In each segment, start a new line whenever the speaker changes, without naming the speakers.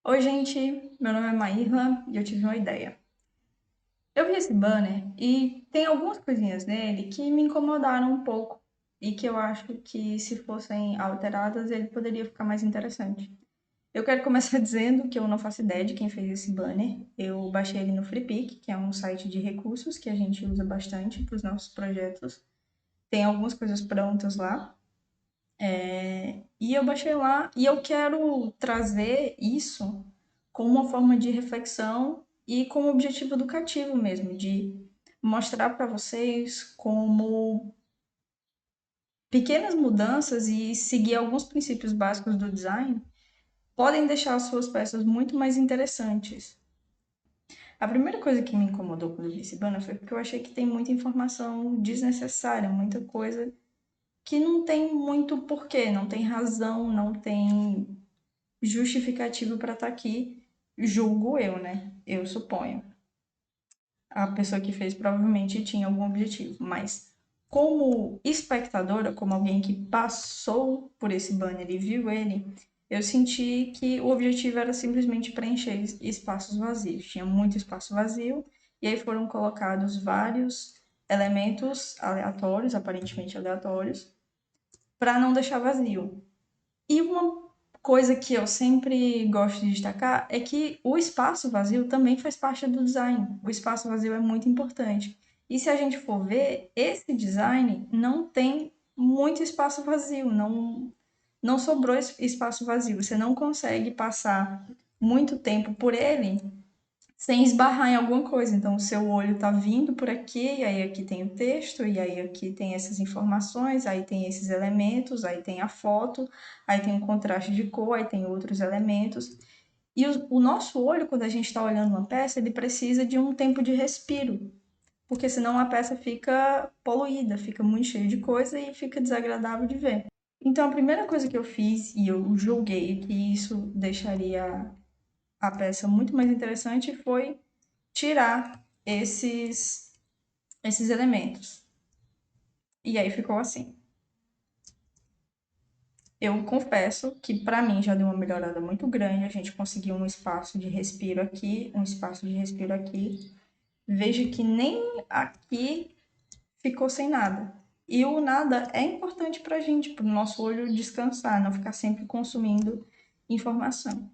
Oi, gente, meu nome é Maírla e eu tive uma ideia. Eu vi esse banner e tem algumas coisinhas nele que me incomodaram um pouco e que eu acho que, se fossem alteradas, ele poderia ficar mais interessante. Eu quero começar dizendo que eu não faço ideia de quem fez esse banner. Eu baixei ele no Freepik, que é um site de recursos que a gente usa bastante para os nossos projetos. Tem algumas coisas prontas lá. E eu baixei lá e eu quero trazer isso como uma forma de reflexão e com um objetivo educativo mesmo, de mostrar para vocês como pequenas mudanças e seguir alguns princípios básicos do design podem deixar as suas peças muito mais interessantes. A primeira coisa que me incomodou quando eu vi esse banner foi porque eu achei que tem muita informação desnecessária, muita coisa que não tem muito porquê, não tem razão, não tem justificativo para estar aqui, julgo eu, né? Eu suponho. A pessoa que fez provavelmente tinha algum objetivo, mas como espectadora, como alguém que passou por esse banner e viu ele, eu senti que o objetivo era simplesmente preencher espaços vazios. Tinha muito espaço vazio, e aí foram colocados vários elementos aleatórios, aparentemente aleatórios, para não deixar vazio. E uma coisa que eu sempre gosto de destacar é que o espaço vazio também faz parte do design. O espaço vazio é muito importante. E se a gente for ver, esse design não tem muito espaço vazio, não sobrou espaço vazio. Você não consegue passar muito tempo por ele sem esbarrar em alguma coisa. Então, o seu olho está vindo por aqui, e aí aqui tem o texto, e aí aqui tem essas informações, aí tem esses elementos, aí tem a foto, aí tem o contraste de cor, aí tem outros elementos. E o nosso olho, quando a gente está olhando uma peça, ele precisa de um tempo de respiro, porque senão a peça fica poluída, fica muito cheia de coisa e fica desagradável de ver. Então, a primeira coisa que eu fiz, e eu julguei que isso deixaria a peça muito mais interessante, foi tirar esses elementos. E aí ficou assim. Eu confesso que para mim já deu uma melhorada muito grande. A gente conseguiu um espaço de respiro aqui, um espaço de respiro aqui. Veja que nem aqui ficou sem nada. E o nada é importante para a gente, para o nosso olho descansar, não ficar sempre consumindo informação.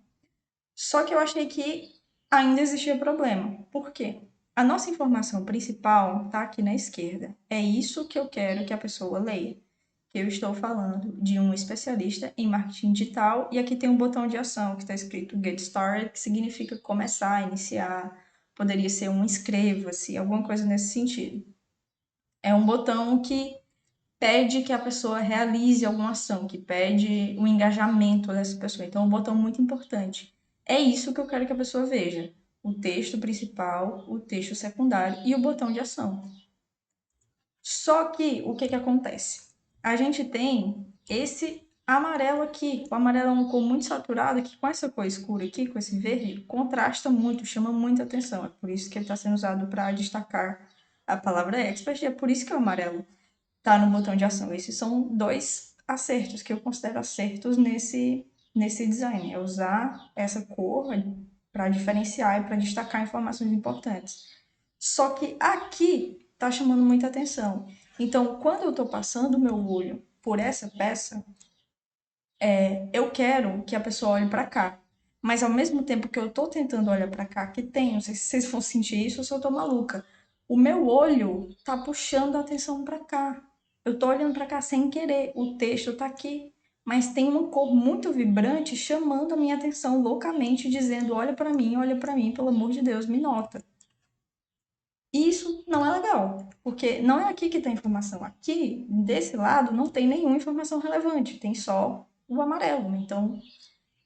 Só que eu achei que ainda existia problema. Por quê? A nossa informação principal está aqui na esquerda. É isso que eu quero que a pessoa leia. Eu estou falando de um especialista em marketing digital e aqui tem um botão de ação que está escrito Get Started, que significa começar, iniciar. Poderia ser um inscreva-se, alguma coisa nesse sentido. É um botão que pede que a pessoa realize alguma ação, que pede o engajamento dessa pessoa. Então, é um botão muito importante. É isso que eu quero que a pessoa veja: o texto principal, o texto secundário e o botão de ação. Só que o que que acontece? A gente tem esse amarelo aqui. O amarelo é uma cor muito saturada que, com essa cor escura aqui, com esse verde, contrasta muito, chama muita atenção. É por isso que ele está sendo usado para destacar a palavra expert, e é por isso que o amarelo tá no botão de ação. Esses são dois acertos que eu considero acertos nesse design. É usar essa cor para diferenciar e para destacar informações importantes. Só que aqui tá chamando muita atenção. Então, quando eu estou passando o meu olho por essa peça, eu quero que a pessoa olhe para cá. Mas ao mesmo tempo que eu estou tentando olhar para cá, que tem, não sei se vocês vão sentir isso ou se eu tô maluca. O meu olho tá puxando a atenção para cá. Eu tô olhando para cá sem querer. O texto tá aqui, mas tem uma cor muito vibrante chamando a minha atenção loucamente, dizendo: olha para mim, pelo amor de Deus, me nota. E isso não é legal, porque não é aqui que tem informação. Aqui, desse lado, não tem nenhuma informação relevante, tem só o amarelo. Então,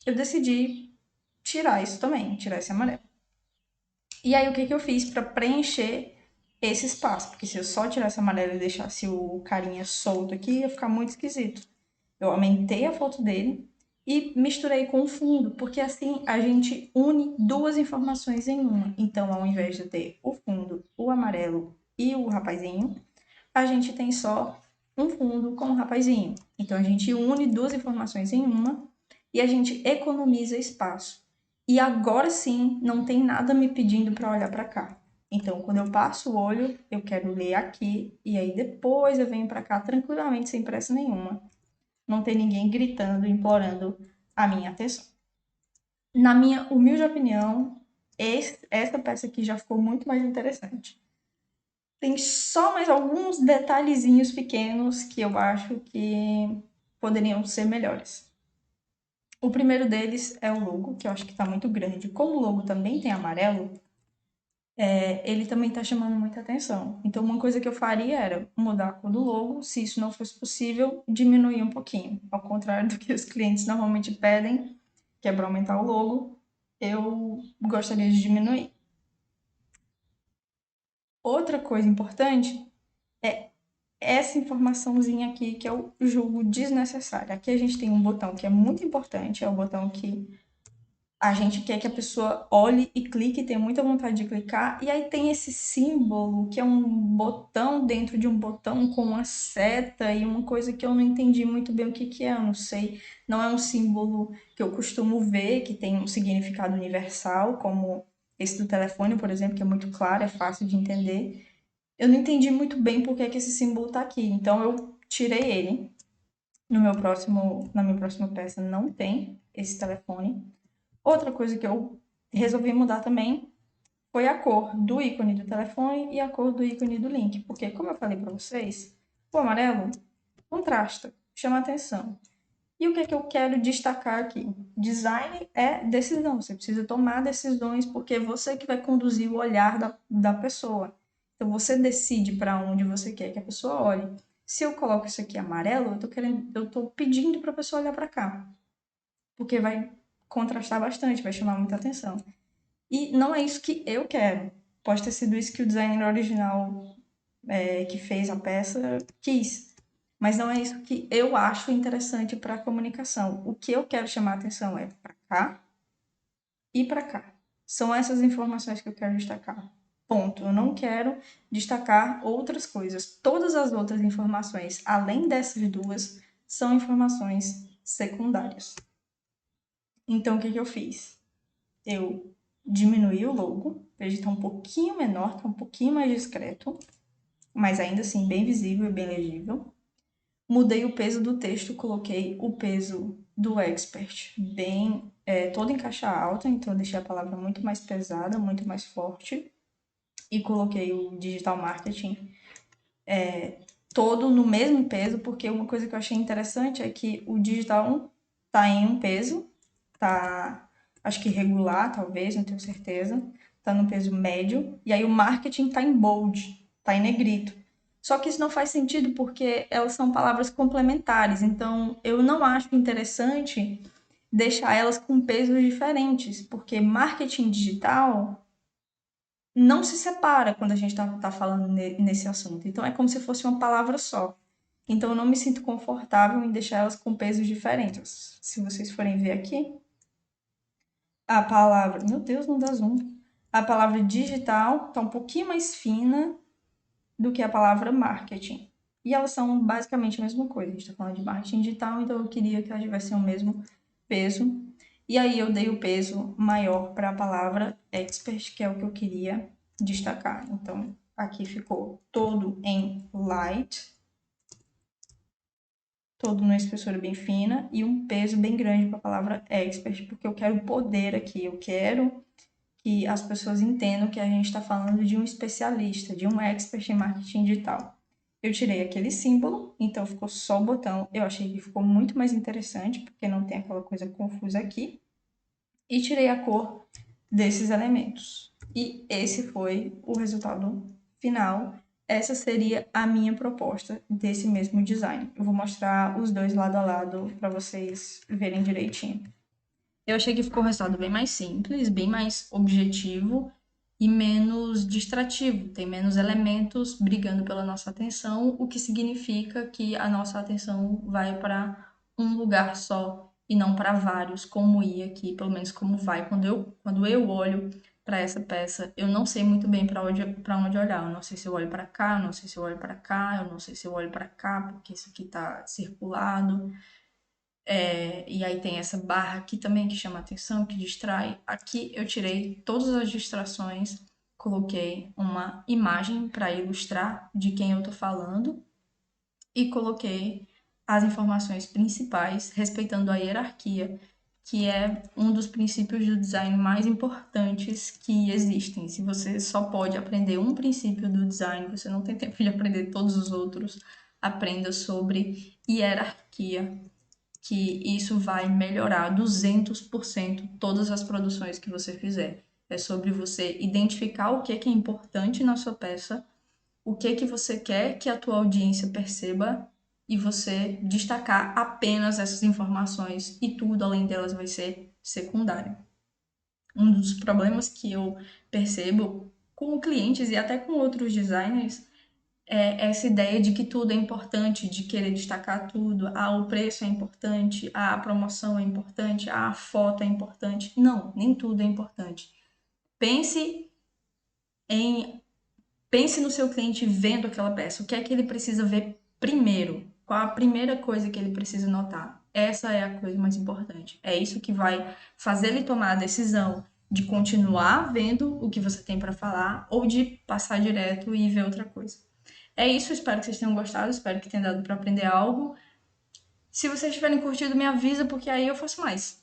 eu decidi tirar isso também, tirar esse amarelo. E aí, o que que eu fiz para preencher esse espaço? Porque se eu só tirasse amarelo e deixasse o carinha solto aqui, ia ficar muito esquisito. Eu aumentei a foto dele e misturei com o fundo, porque assim a gente une duas informações em uma. Então, ao invés de ter o fundo, o amarelo e o rapazinho, a gente tem só um fundo com o rapazinho. Então, a gente une duas informações em uma e a gente economiza espaço. E agora sim, não tem nada me pedindo para olhar para cá. Então, quando eu passo o olho, eu quero ler aqui e aí depois eu venho para cá tranquilamente, sem pressa nenhuma. Não tem ninguém gritando, implorando a minha atenção. Na minha humilde opinião, essa peça aqui já ficou muito mais interessante. Tem só mais alguns detalhezinhos pequenos que eu acho que poderiam ser melhores. O primeiro deles é o logo, que eu acho que está muito grande. Como o logo também tem amarelo, ele também está chamando muita atenção. Então, uma coisa que eu faria era mudar a cor do logo. Se isso não fosse possível, diminuir um pouquinho. Ao contrário do que os clientes normalmente pedem, que é para aumentar o logo, eu gostaria de diminuir. Outra coisa importante é essa informaçãozinha aqui que eu julgo desnecessária. Aqui a gente tem um botão que é muito importante, é o botão que a gente quer que a pessoa olhe e clique, tenha muita vontade de clicar, e aí tem esse símbolo que é um botão dentro de um botão com uma seta e uma coisa que eu não entendi muito bem o que que é, eu não sei, não é um símbolo que eu costumo ver, que tem um significado universal, como esse do telefone, por exemplo, que é muito claro, é fácil de entender. Eu não entendi muito bem por que que esse símbolo tá aqui, então eu tirei ele. Na minha próxima peça não tem esse telefone. Outra coisa que eu resolvi mudar também foi a cor do ícone do telefone e a cor do ícone do link, porque como eu falei para vocês, o amarelo contrasta, chama atenção. E o que é que eu quero destacar aqui? Design é decisão, você precisa tomar decisões porque é você que vai conduzir o olhar da pessoa. Então você decide para onde você quer que a pessoa olhe. Se eu coloco isso aqui amarelo, eu tô pedindo para a pessoa olhar para cá, porque vai contrastar bastante, vai chamar muita atenção. E não é isso que eu quero. Pode ter sido isso que o designer original que fez a peça quis. Mas não é isso que eu acho interessante para a comunicação. O que eu quero chamar a atenção é para cá e para cá. São essas informações que eu quero destacar. Ponto. Eu não quero destacar outras coisas. Todas as outras informações, além dessas duas, são informações secundárias. Então, o que, que eu fiz? Eu diminuí o logo, para ele estar um pouquinho menor, tá um pouquinho mais discreto, mas ainda assim bem visível e bem legível. Mudei o peso do texto, coloquei o peso do expert bem todo em caixa alta, então eu deixei a palavra muito mais pesada, muito mais forte, e coloquei o digital marketing todo no mesmo peso, porque uma coisa que eu achei interessante é que o digital tá em um peso, tá acho que regular, talvez, não tenho certeza, tá no peso médio, e aí o marketing tá em bold, tá em negrito. Só que isso não faz sentido porque elas são palavras complementares, então eu não acho interessante deixar elas com pesos diferentes, porque marketing digital não se separa quando a gente tá falando nesse assunto. Então é como se fosse uma palavra só. Então eu não me sinto confortável em deixar elas com pesos diferentes. Se vocês forem ver aqui, a palavra, meu Deus, não dá zoom. A palavra digital tá um pouquinho mais fina do que a palavra marketing. E elas são basicamente a mesma coisa. A gente está falando de marketing digital, então eu queria que elas tivessem o mesmo peso. E aí eu dei o peso maior para a palavra expert, que é o que eu queria destacar. Então aqui ficou todo em light, todo numa espessura bem fina e um peso bem grande para a palavra expert, porque eu quero poder aqui, eu quero que as pessoas entendam que a gente está falando de um especialista, de um expert em marketing digital. Eu tirei aquele símbolo, então ficou só o botão. Eu achei que ficou muito mais interessante, porque não tem aquela coisa confusa aqui. E tirei a cor desses elementos. E esse foi o resultado final. Essa seria a minha proposta desse mesmo design. Eu vou mostrar os dois lado a lado para vocês verem direitinho. Eu achei que ficou um resultado bem mais simples, bem mais objetivo e menos distrativo. Tem menos elementos brigando pela nossa atenção, o que significa que a nossa atenção vai para um lugar só e não para vários, como ia aqui, pelo menos como vai quando eu olho para essa peça. Eu não sei muito bem para onde olhar. Eu não sei se eu olho para cá, eu não sei se eu olho para cá, eu não sei se eu olho para cá, porque isso aqui está circulado. E aí tem essa barra aqui também que chama atenção, que distrai. Aqui eu tirei todas as distrações, coloquei uma imagem para ilustrar de quem eu tô falando e coloquei as informações principais, respeitando a hierarquia, que é um dos princípios do design mais importantes que existem. Se você só pode aprender um princípio do design, você não tem tempo de aprender todos os outros, aprenda sobre hierarquia, que isso vai melhorar 200% todas as produções que você fizer. É sobre você identificar o que é importante na sua peça, o que você quer que a tua audiência perceba e você destacar apenas essas informações e tudo além delas vai ser secundário. Um dos problemas que eu percebo com clientes e até com outros designers é essa ideia de que tudo é importante, de querer destacar tudo. Ah, o preço é importante, ah, a promoção é importante, ah, a foto é importante. Não, nem tudo é importante. Pense em Pense no seu cliente vendo aquela peça. O que é que ele precisa ver primeiro? Qual a primeira coisa que ele precisa notar? Essa é a coisa mais importante. É isso que vai fazer ele tomar a decisão de continuar vendo o que você tem para falar ou de passar direto e ver outra coisa. É isso, espero que vocês tenham gostado, espero que tenha dado para aprender algo. Se vocês tiverem curtido, me avisa, porque aí eu faço mais.